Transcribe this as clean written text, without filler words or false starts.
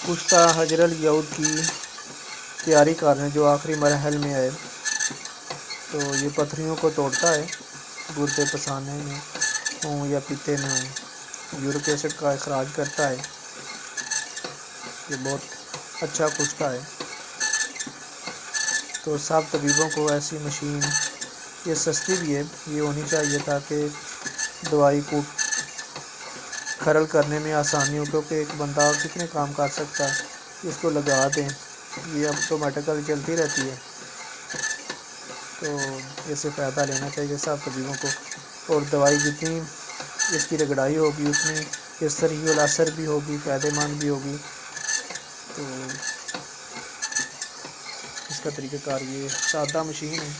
कुश्ता हजरल यहूद की तैयारी कर रहे हैं जो आखिरी मरहल में है। तो ये पथरियों को तोड़ता है, गुर्दे पसाने में हों या पीते में हों, यूरिक एसिड का अखराज करता है। ये बहुत अच्छा कुश्ता है। तो सब तबीबों को ऐसी मशीन, ये सस्ती भी है, ये होनी चाहिए ताकि दवाई को खरल करने में आसानी हो, क्योंकि एक बंदा कितने काम कर सकता है। इसको लगा दें, ये ऑटोमेटिकली चलती रहती है। तो इससे फ़ायदा लेना चाहिए सब तबीबों को। और दवाई जितनी इसकी रगड़ाई होगी उतनी इस तरह असर भी होगी, फ़ायदेमंद भी होगी। तो इसका तरीक़ाकार ये सादा मशीन है।